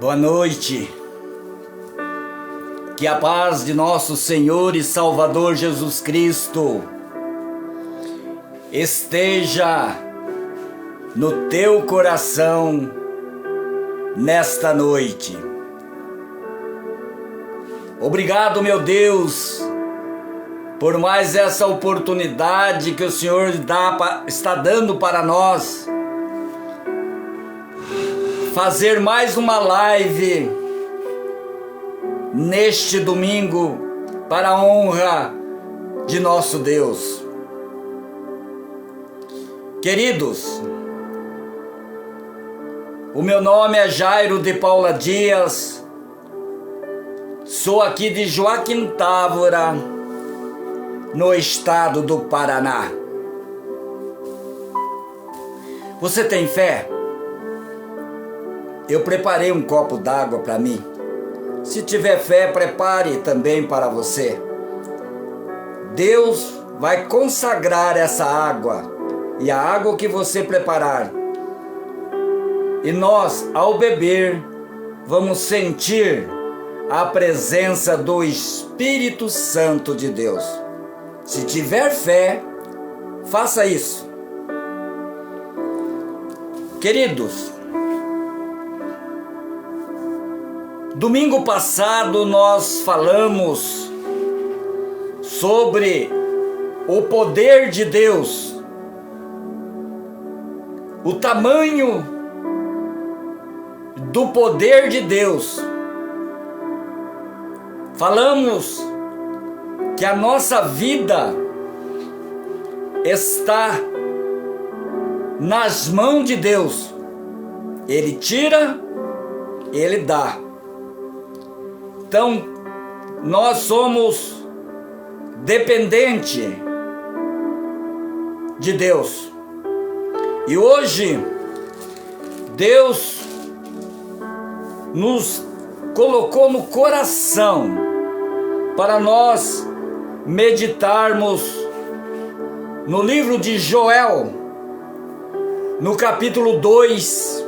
Boa noite. Que a paz de nosso Senhor e Salvador Jesus Cristo esteja no teu coração nesta noite. Obrigado, meu Deus, por mais essa oportunidade que o Senhor está dando para nós fazer mais uma live neste domingo para a honra de nosso Deus. Queridos, o meu nome é Jairo de Paula Dias, sou aqui de Joaquim Távora, no estado do Paraná. Você tem fé? Eu preparei um copo d'água para mim. Se tiver fé, prepare também para você. Deus vai consagrar essa água e a água que você preparar. E nós, ao beber, vamos sentir a presença do Espírito Santo de Deus. Se tiver fé, faça isso. Queridos, domingo passado nós falamos sobre o poder de Deus, o tamanho do poder de Deus. Falamos que a nossa vida está nas mãos de Deus. Ele tira, Ele dá. Então, nós somos dependentes de Deus. E hoje, Deus nos colocou no coração para nós meditarmos no livro de Joel, no capítulo 2,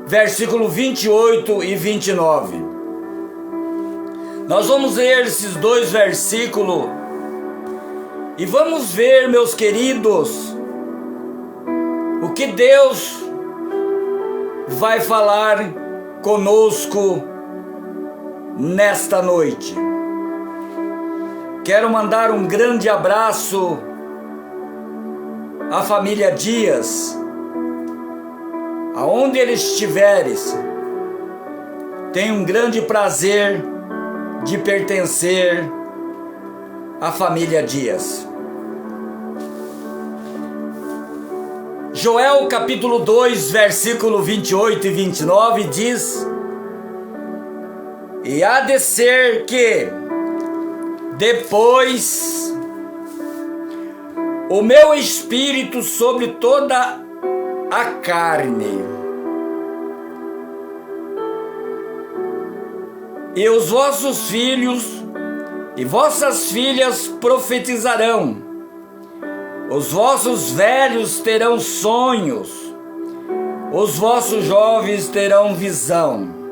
versículo 28 e 29. Nós vamos ler esses dois versículos e vamos ver, meus queridos, o que Deus vai falar conosco nesta noite. Quero mandar um grande abraço à família Dias, aonde eles estiverem. Tenho um grande prazer de pertencer à família Dias. Joel capítulo 2, versículo 28 e 29 diz: E há de ser que depois o meu espírito sobre toda a carne, e os vossos filhos e vossas filhas profetizarão, os vossos velhos terão sonhos, os vossos jovens terão visão.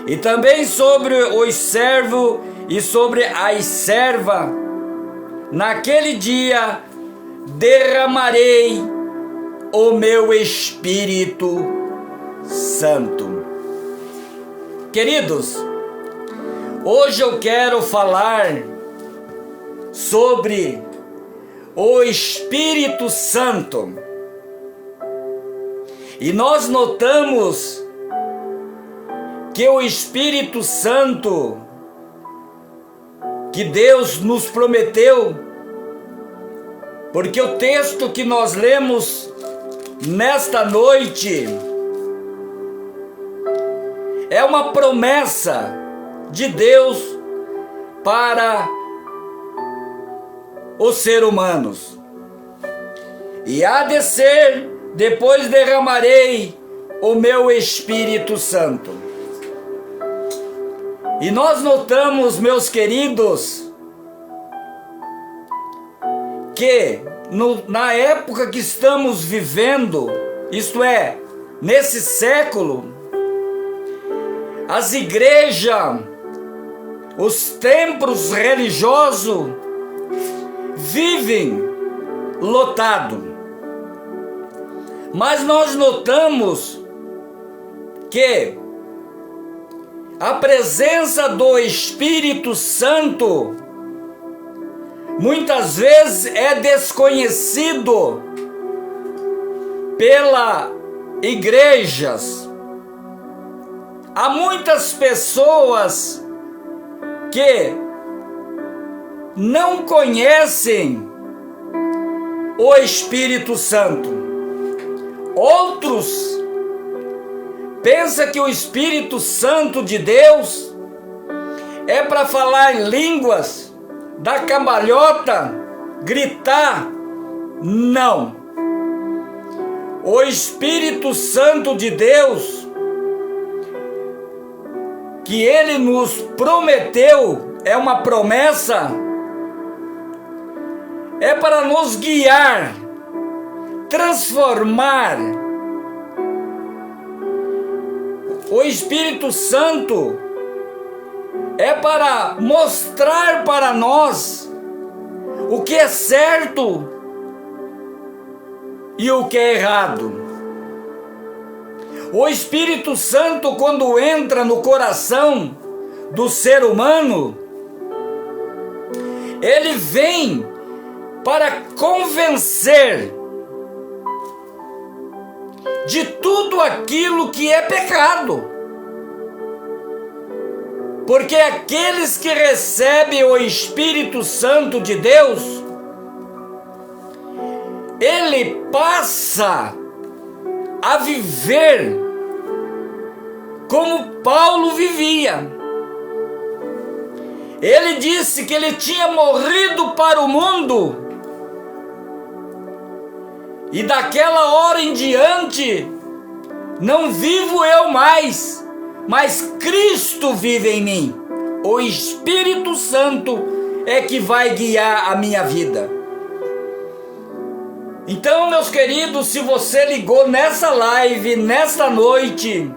E também sobre os servos e sobre as servas, naquele dia derramarei o meu Espírito Santo. Queridos, hoje eu quero falar sobre o Espírito Santo. E nós notamos que o Espírito Santo que Deus nos prometeu, porque o texto que nós lemos nesta noite é uma promessa de Deus para os seres humanos. E há de ser, depois derramarei o meu Espírito Santo. E nós notamos, meus queridos, que na época que estamos vivendo, isto é, nesse século, as igrejas, os templos religiosos vivem lotado. Mas nós notamos que a presença do Espírito Santo muitas vezes é desconhecido pelas igrejas. Há muitas pessoas que não conhecem o Espírito Santo. Outros pensam que o Espírito Santo de Deus é para falar em línguas, dar cambalhota, gritar. Não. O Espírito Santo de Deus, que Ele nos prometeu, é uma promessa, é para nos guiar, transformar. O Espírito Santo é para mostrar para nós o que é certo e o que é errado. O Espírito Santo, quando entra no coração do ser humano, ele vem para convencer de tudo aquilo que é pecado. Porque aqueles que recebem o Espírito Santo de Deus, ele passa a viver como Paulo vivia. Ele disse que ele tinha morrido para o mundo, e daquela hora em diante não vivo eu mais, mas Cristo vive em mim. O Espírito Santo é que vai guiar a minha vida. Então, meus queridos, se você ligou nessa live, nesta noite,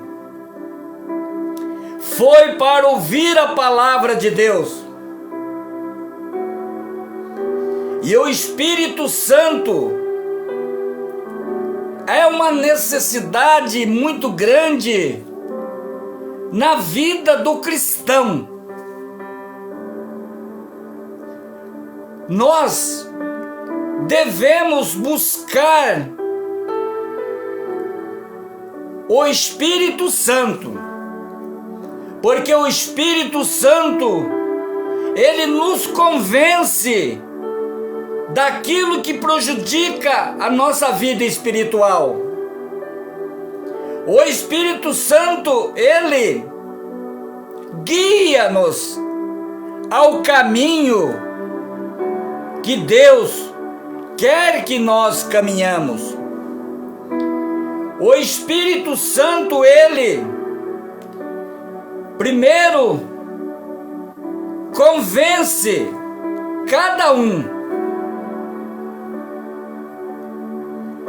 foi para ouvir a palavra de Deus. E o Espírito Santo é uma necessidade muito grande na vida do cristão. Nós devemos buscar o Espírito Santo, porque o Espírito Santo, ele nos convence daquilo que prejudica a nossa vida espiritual. O Espírito Santo, ele guia-nos ao caminho que Deus quer que nós caminhamos. O Espírito Santo, ele primeiro convence cada um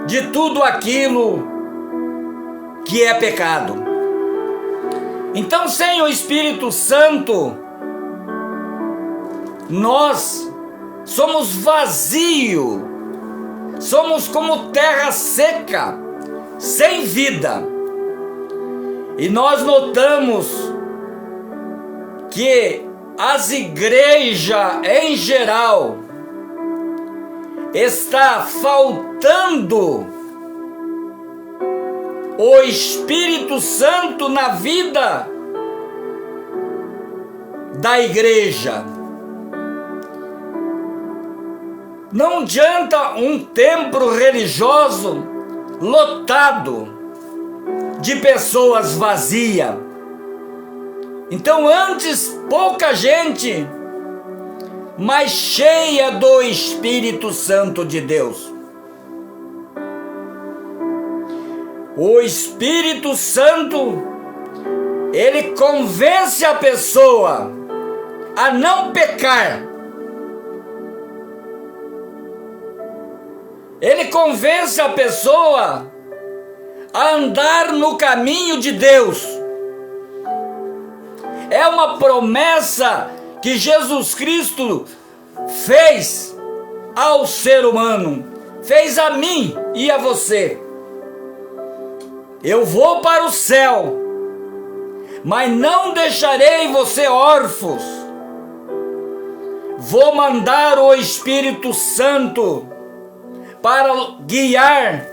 de tudo aquilo que é pecado. Então, sem o Espírito Santo, nós somos vazios, somos como terra seca, sem vida. E nós notamos que as igrejas em geral está faltando o Espírito Santo na vida da igreja. Não adianta um templo religioso lotado de pessoas vazias. Então, antes pouca gente, mas cheia do Espírito Santo de Deus. O Espírito Santo, ele convence a pessoa a não pecar. Ele convence a pessoa a andar no caminho de Deus. É uma promessa que Jesus Cristo fez ao ser humano, fez a mim e a você. Eu vou para o céu, mas não deixarei você órfãos. Vou mandar o Espírito Santo para guiar,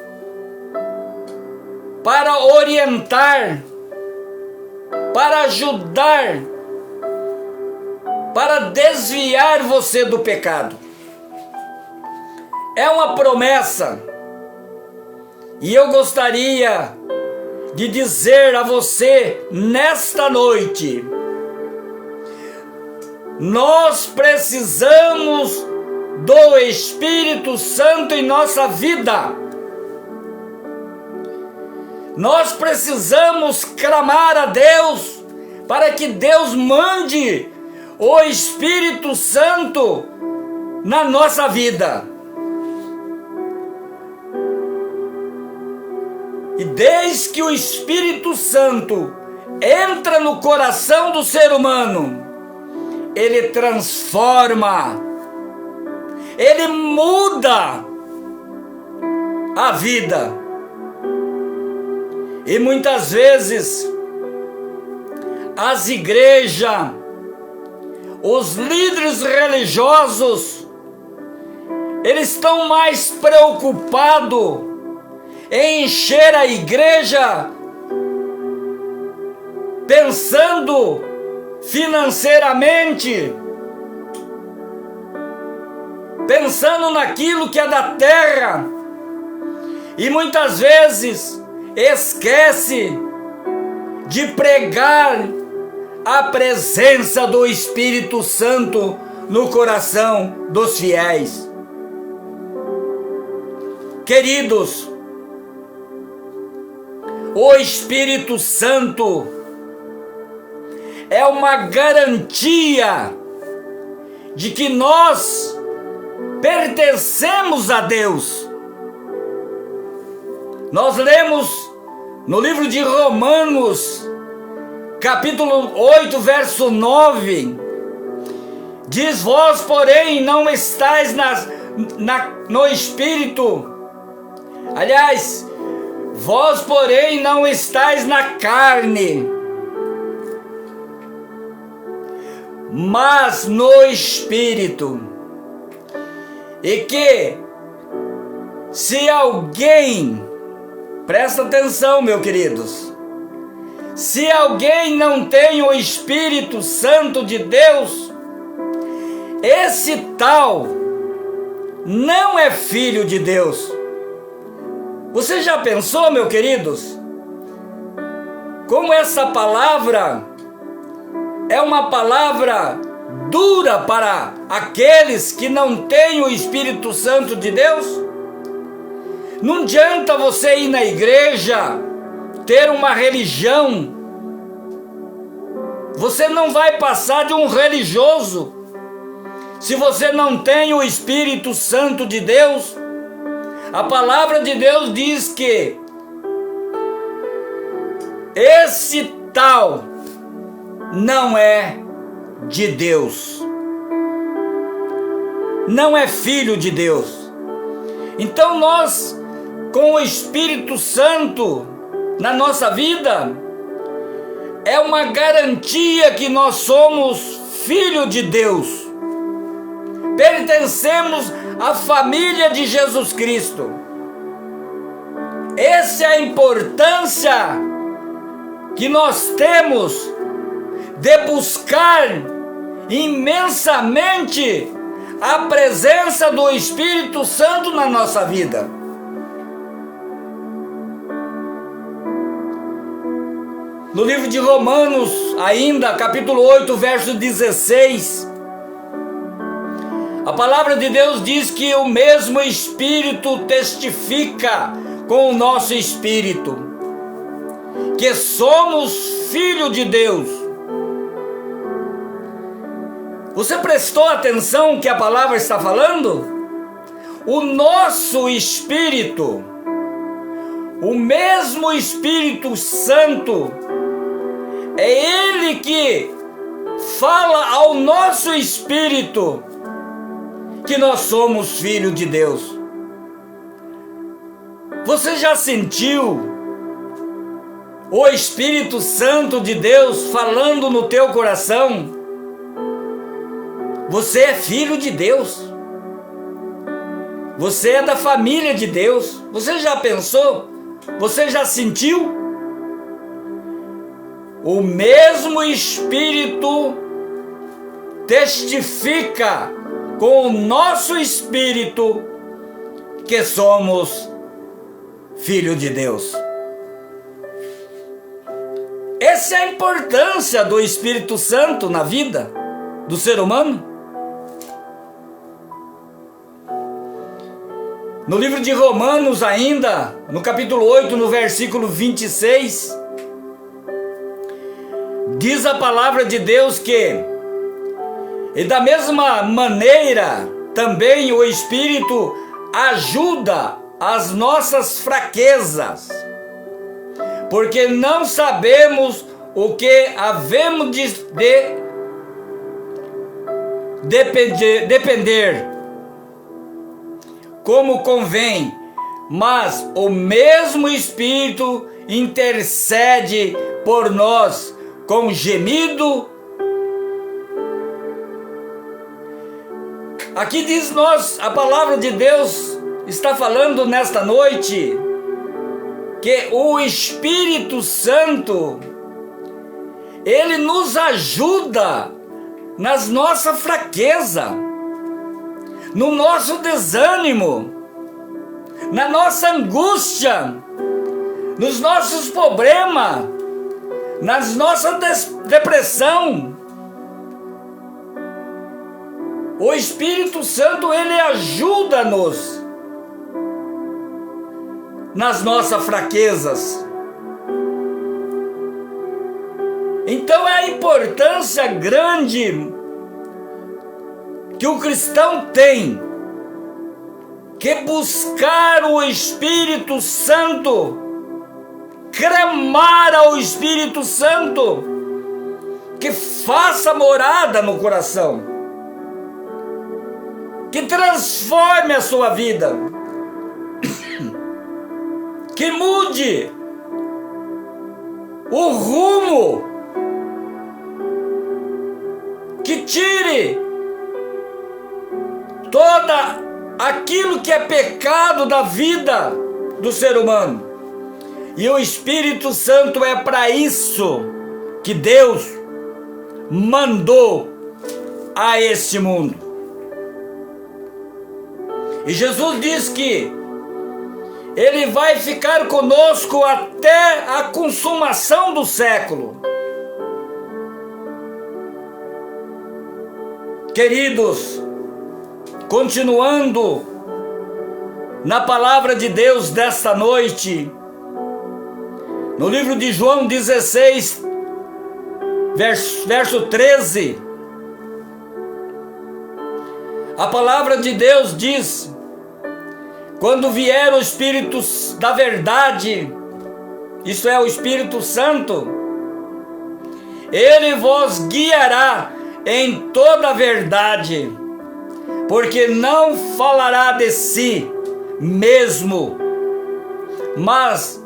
para orientar, para ajudar, para desviar você do pecado. É uma promessa. E eu gostaria de dizer a você nesta noite: nós precisamos do Espírito Santo em nossa vida. Nós precisamos clamar a Deus para que Deus mande o Espírito Santo na nossa vida. E desde que o Espírito Santo entra no coração do ser humano, ele transforma, ele muda a vida. E muitas vezes as igrejas, os líderes religiosos, eles estão mais preocupados em encher a igreja, pensando financeiramente, pensando naquilo que é da terra, e muitas vezes esquece de pregar a presença do Espírito Santo no coração dos fiéis. Queridos, o Espírito Santo é uma garantia de que nós pertencemos a Deus. Nós lemos no livro de Romanos, capítulo 8, verso 9, diz: vós, porém, não estáis no Espírito. Aliás, vós, porém, não estáis na carne, mas no Espírito. E que, se alguém, presta atenção, meus queridos, se alguém não tem o Espírito Santo de Deus, esse tal não é filho de Deus. Você já pensou, meus queridos, como essa palavra é uma palavra dura para aqueles que não têm o Espírito Santo de Deus? Não adianta você ir na igreja, ter uma religião, você não vai passar de um religioso se você não tem o Espírito Santo de Deus. A palavra de Deus diz que esse tal não é de Deus, não é filho de Deus. Então nós, com o Espírito Santo na nossa vida, é uma garantia que nós somos filho de Deus, pertencemos à família de Jesus Cristo. Essa é a importância que nós temos de buscar imensamente a presença do Espírito Santo na nossa vida. No livro de Romanos, ainda, capítulo 8, verso 16, a palavra de Deus diz que o mesmo Espírito testifica com o nosso espírito que somos filhos de Deus. Você prestou atenção que a palavra está falando? O nosso espírito, o mesmo Espírito Santo, é Ele que fala ao nosso espírito que nós somos filhos de Deus. Você já sentiu o Espírito Santo de Deus falando no teu coração? Você é filho de Deus. Você é da família de Deus. Você já pensou? Você já sentiu? O mesmo Espírito testifica com o nosso espírito que somos filhos de Deus. Essa é a importância do Espírito Santo na vida do ser humano. No livro de Romanos ainda, no capítulo 8, no versículo 26, diz a palavra de Deus que, e da mesma maneira, também o Espírito ajuda as nossas fraquezas, porque não sabemos o que havemos de depender como convém, mas o mesmo Espírito intercede por nós com gemido. Aqui diz nós, a palavra de Deus está falando nesta noite, que o Espírito Santo, ele nos ajuda nas nossas fraquezas, no nosso desânimo, na nossa angústia, nos nossos problemas, nas nossas depressão. O Espírito Santo, ele ajuda-nos nas nossas fraquezas. Então é a importância grande que o cristão tem que buscar o Espírito Santo, clamar ao Espírito Santo, que faça morada no coração, que transforme a sua vida, que mude o rumo, que tire toda aquilo que é pecado da vida do ser humano. E o Espírito Santo é para isso que Deus mandou a este mundo. E Jesus diz que Ele vai ficar conosco até a consumação do século. Queridos, continuando na palavra de Deus desta noite, no livro de João 16, verso 13, a palavra de Deus diz: quando vier o Espírito da verdade, isso é o Espírito Santo, ele vos guiará em toda a verdade, porque não falará de si mesmo, mas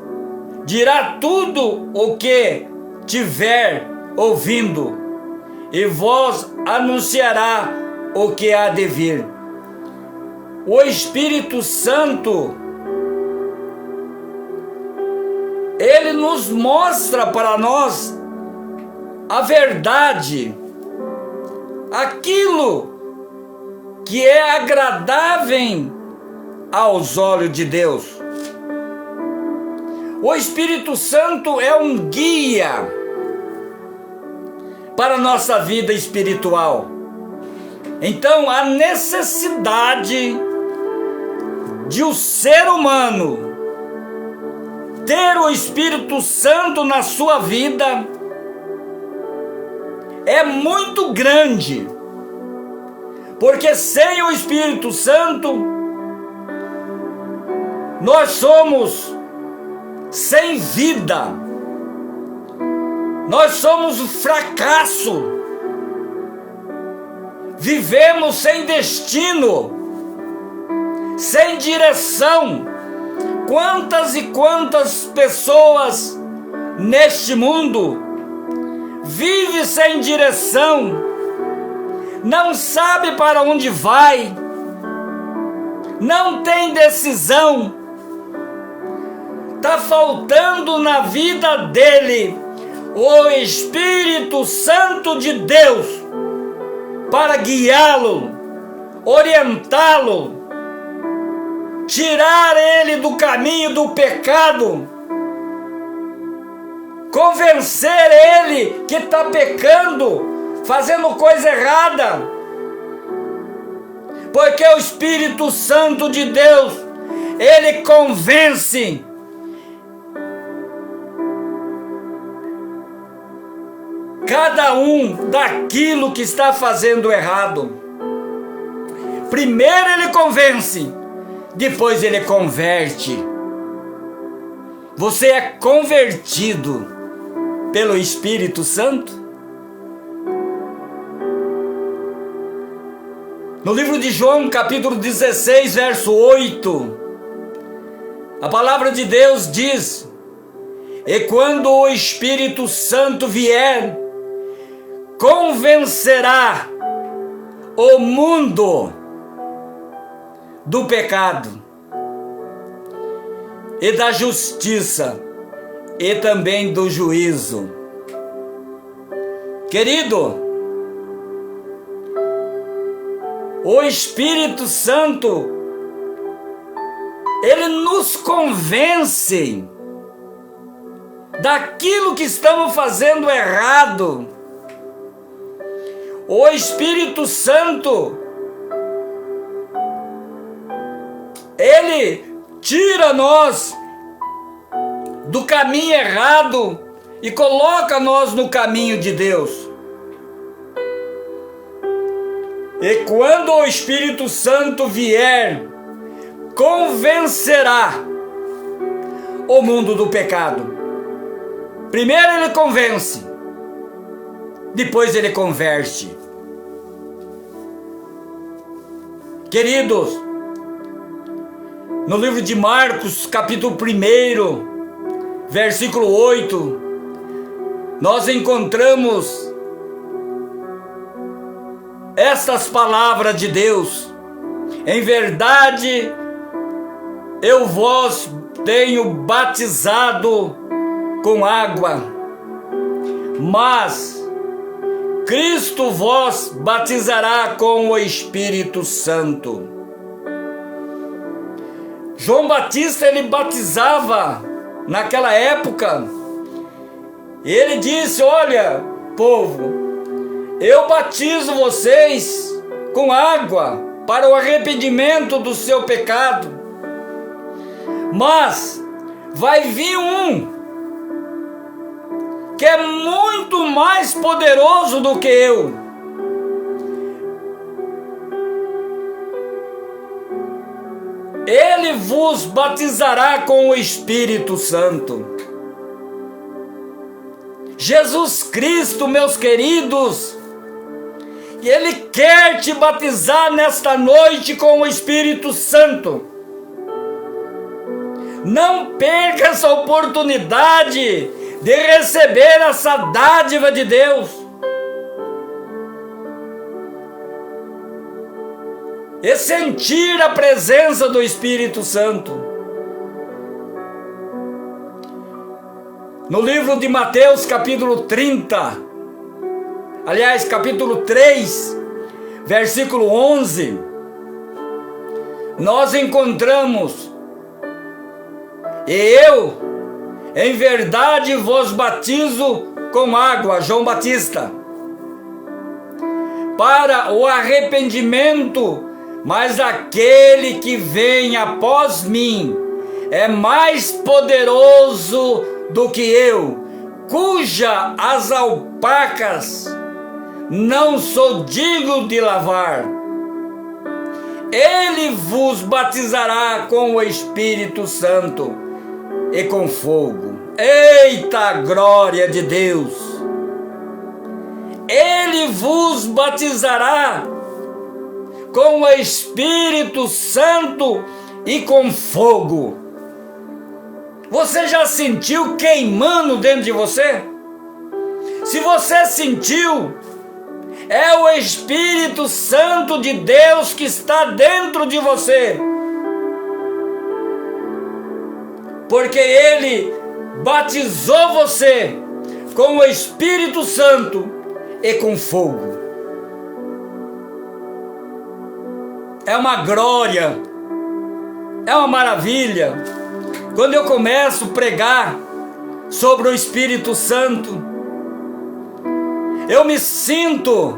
dirá tudo o que tiver ouvindo, e vos anunciará o que há de vir. O Espírito Santo, ele nos mostra para nós a verdade, aquilo que é agradável aos olhos de Deus. O Espírito Santo é um guia para a nossa vida espiritual. Então, a necessidade de o ser humano ter o Espírito Santo na sua vida é muito grande, porque sem o Espírito Santo nós somos sem vida, nós somos um fracasso, vivemos sem destino, sem direção. Quantas e quantas pessoas neste mundo vivem sem direção, não sabe para onde vai, não tem decisão. Está faltando na vida dele o Espírito Santo de Deus para guiá-lo, orientá-lo, tirar ele do caminho do pecado, convencer ele que está pecando, fazendo coisa errada, porque o Espírito Santo de Deus, ele convence cada um daquilo que está fazendo errado. Primeiro ele convence, depois ele converte. Você é convertido pelo Espírito Santo? No livro de João, capítulo 16, verso 8, a palavra de Deus diz: e quando o Espírito Santo vier, convencerá o mundo do pecado e da justiça e também do juízo. Querido, o Espírito Santo, ele nos convence daquilo que estamos fazendo errado. O Espírito Santo, ele tira nós do caminho errado e coloca nós no caminho de Deus. E quando o Espírito Santo vier, convencerá o mundo do pecado. Primeiro ele convence, depois ele converte. Queridos, no livro de Marcos, capítulo 1, versículo 8, nós encontramos estas palavras de Deus: em verdade, eu vos tenho batizado com água, mas Cristo vos batizará com o Espírito Santo. João Batista, ele batizava naquela época. Ele disse: olha, povo, eu batizo vocês com água para o arrependimento do seu pecado, mas vai vir um que é muito mais poderoso do que eu. Ele vos batizará com o Espírito Santo. Jesus Cristo, meus queridos, ele quer te batizar nesta noite com o Espírito Santo. Não perca essa oportunidade de receber essa dádiva de Deus. E sentir a presença do Espírito Santo. No livro de Mateus, capítulo 30, aliás, capítulo 3, versículo 11, nós encontramos: e eu, em verdade, vos batizo com água, João Batista, para o arrependimento, mas aquele que vem após mim é mais poderoso do que eu, cuja as alpacas não sou digno de lavar. Ele vos batizará com o Espírito Santo e com fogo. Eita glória de Deus! Ele vos batizará com o Espírito Santo e com fogo. Você já sentiu queimando dentro de você? Se você sentiu, é o Espírito Santo de Deus que está dentro de você. Porque Ele batizou você com o Espírito Santo e com fogo. É uma glória, é uma maravilha. Quando eu começo a pregar sobre o Espírito Santo, eu me sinto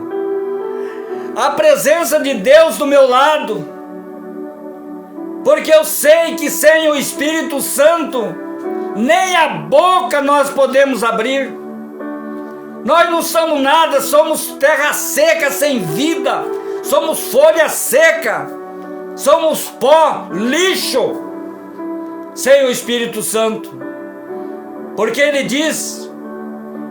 a presença de Deus do meu lado, porque eu sei que sem o Espírito Santo, nem a boca nós podemos abrir. Nós não somos nada, somos terra seca sem vida, somos folha seca, somos pó, lixo, sem o Espírito Santo. Porque ele diz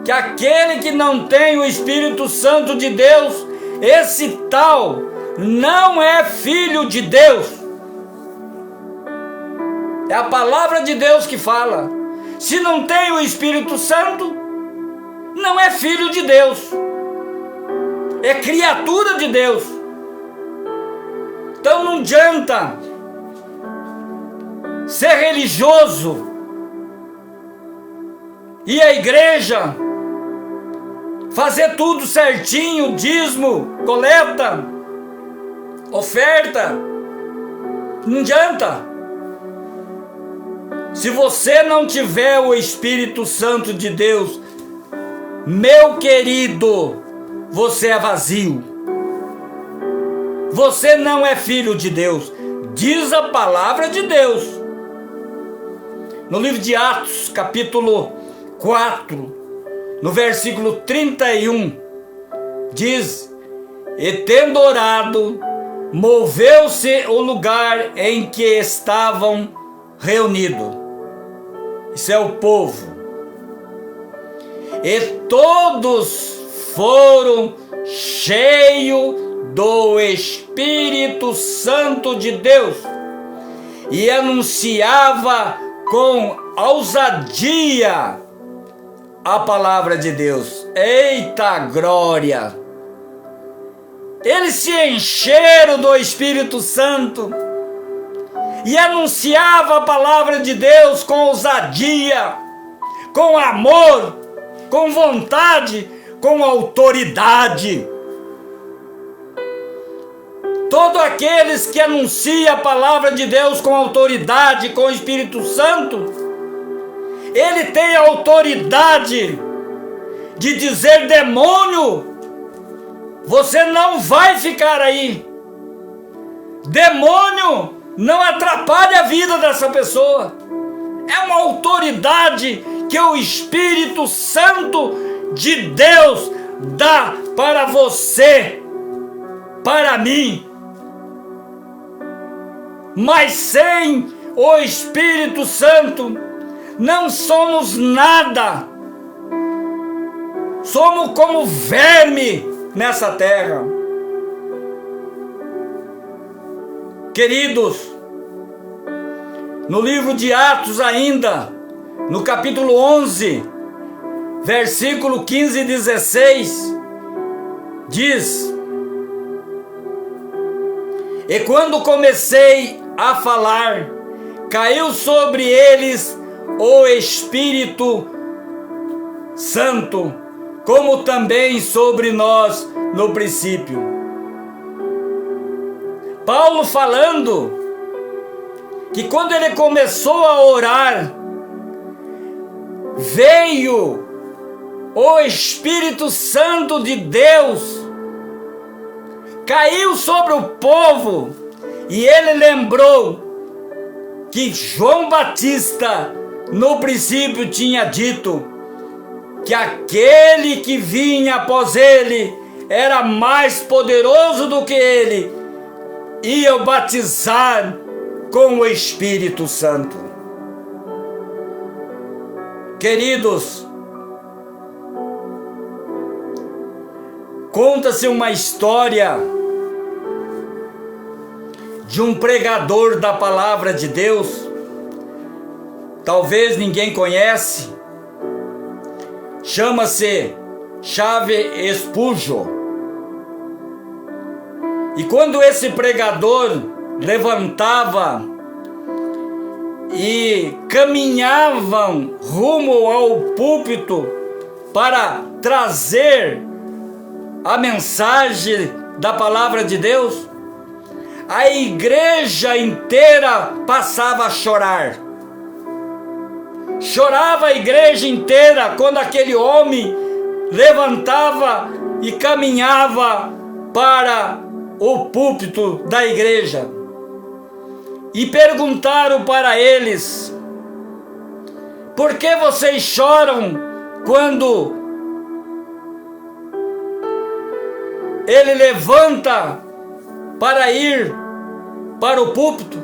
que aquele que não tem o Espírito Santo de Deus, esse tal não é filho de Deus. É a palavra de Deus que fala. Se não tem o Espírito Santo, não é filho de Deus, é criatura de Deus. Então não adianta ser religioso, ir à igreja, fazer tudo certinho, dízimo, coleta, oferta, não adianta. Se você não tiver o Espírito Santo de Deus, meu querido, você é vazio. Você não é filho de Deus, diz a palavra de Deus. No livro de Atos, capítulo 4, no versículo 31, diz: e tendo orado, moveu-se o lugar em que estavam reunidos. Isso é o povo. E todos foram cheios do Espírito Santo de Deus e anunciava com ousadia a palavra de Deus. Eita glória! Eles se encheram do Espírito Santo e anunciava a palavra de Deus com ousadia, com amor, com vontade, com autoridade. Todos aqueles que anunciam a palavra de Deus com autoridade, com o Espírito Santo, ele tem a autoridade de dizer: demônio, você não vai ficar aí. Demônio, não atrapalhe a vida dessa pessoa. É uma autoridade que o Espírito Santo de Deus dá para você, para mim. Mas sem o Espírito Santo não somos nada. Somos como verme nessa terra. Queridos, no livro de Atos ainda, no capítulo 11, versículo 15 e 16, diz: e quando comecei a falar, caiu sobre eles o Espírito Santo, como também sobre nós no princípio. Paulo falando que quando ele começou a orar, veio o Espírito Santo de Deus, caiu sobre o povo, e ele lembrou que João Batista no princípio tinha dito que aquele que vinha após ele era mais poderoso do que ele, ia batizar com o Espírito Santo. Queridos, conta-se uma história de um pregador da palavra de Deus. Talvez ninguém conhece. Chama-se Charles Spurgeon. E quando esse pregador levantava e caminhavam rumo ao púlpito para trazer a mensagem da palavra de Deus, a igreja inteira passava a chorar. Chorava a igreja inteira quando aquele homem levantava e caminhava para o púlpito da igreja. E perguntaram para eles: por que vocês choram quando ele levanta para ir para o púlpito?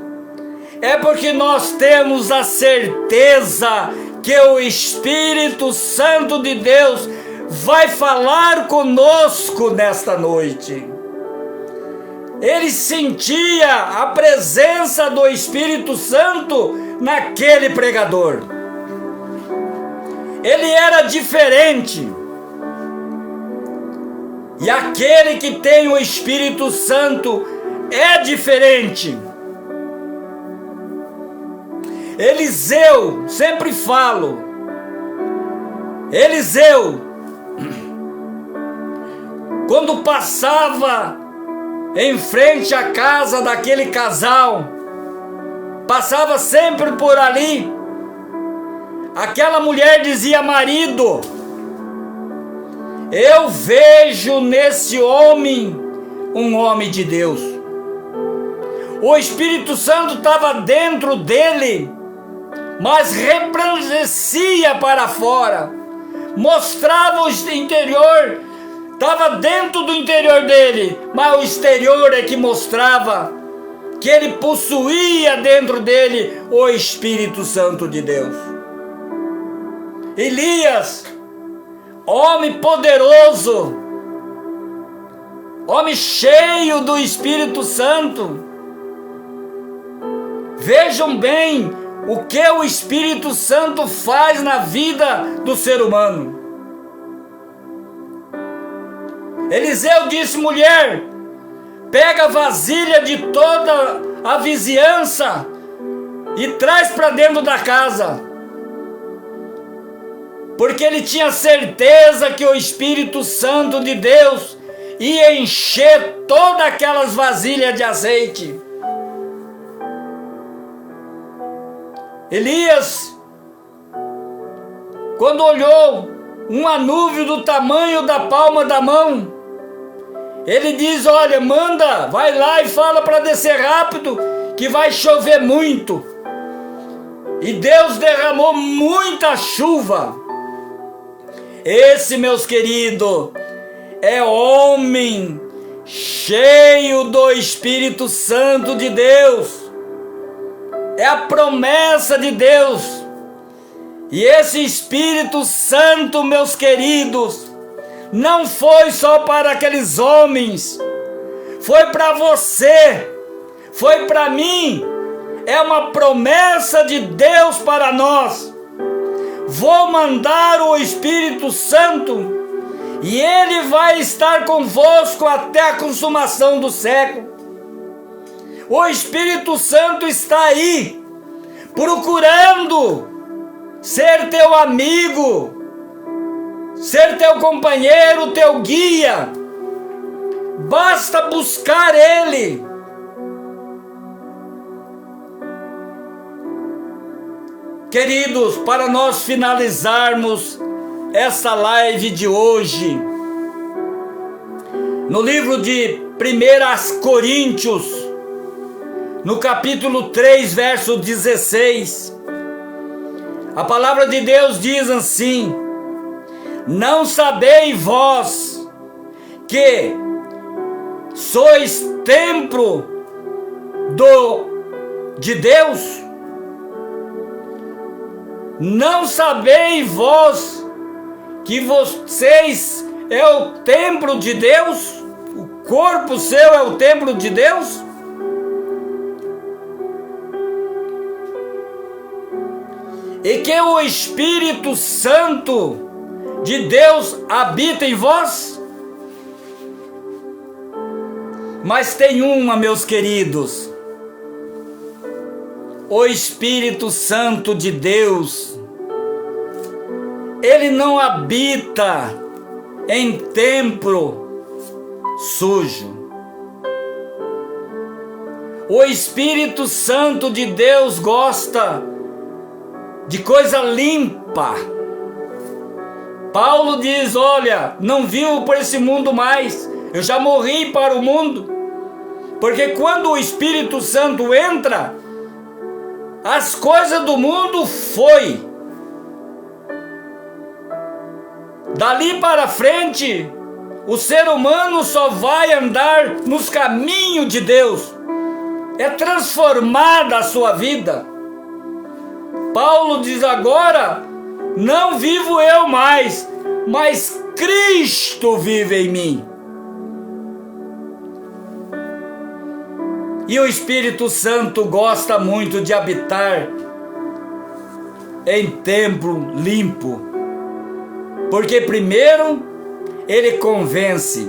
É porque nós temos a certeza que o Espírito Santo de Deus vai falar conosco nesta noite. Ele sentia a presença do Espírito Santo naquele pregador. Ele era diferente. E aquele que tem o Espírito Santo é diferente. Eliseu, sempre falo, Eliseu, quando passava em frente à casa daquele casal, passava sempre por ali, aquela mulher dizia: marido, eu vejo nesse homem um homem de Deus. O Espírito Santo estava dentro dele, mas resplandecia para fora, mostrava o interior, estava dentro do interior dele, mas o exterior é que mostrava que ele possuía dentro dele o Espírito Santo de Deus. Elias, homem poderoso, homem cheio do Espírito Santo. Vejam bem o que o Espírito Santo faz na vida do ser humano. Eliseu disse: mulher, pega a vasilha de toda a vizinhança e traz para dentro da casa. Porque ele tinha certeza que o Espírito Santo de Deus ia encher todas aquelas vasilhas de azeite. Elias, quando olhou uma nuvem do tamanho da palma da mão, ele diz: olha, manda, vai lá e fala para descer rápido, que vai chover muito. E Deus derramou muita chuva. Esse, meus queridos, é homem cheio do Espírito Santo de Deus. É a promessa de Deus. E esse Espírito Santo, meus queridos, não foi só para aqueles homens, foi para você, foi para mim. É uma promessa de Deus para nós. Vou mandar o Espírito Santo e ele vai estar convosco até a consumação do século. O Espírito Santo está aí, procurando ser teu amigo, ser teu companheiro, teu guia. Basta buscar ele. Queridos, para nós finalizarmos essa live de hoje, no livro de 1 Coríntios, no capítulo 3, verso 16, a palavra de Deus diz assim: não sabeis vós que sois templo de Deus? Não sabeis vós que vocês é o templo de Deus? O corpo seu é o templo de Deus? e que o Espírito Santo de Deus habita em vós? Mas tem uma, meus queridos: o Espírito Santo de Deus, ele não habita em templo sujo. O Espírito Santo de Deus gosta de coisa limpa. Paulo diz: olha, não vivo por esse mundo mais, eu já morri para o mundo. Porque quando o Espírito Santo entra, as coisas do mundo foi. Dali para frente, o ser humano só vai andar nos caminhos de Deus. É transformada a sua vida. Paulo diz agora: não vivo eu mais, mas Cristo vive em mim. E o Espírito Santo gosta muito de habitar em templo limpo. Porque primeiro ele convence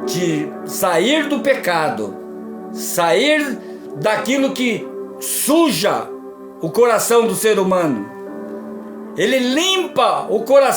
de sair do pecado, sair daquilo que suja o coração do ser humano. Ele limpa o coração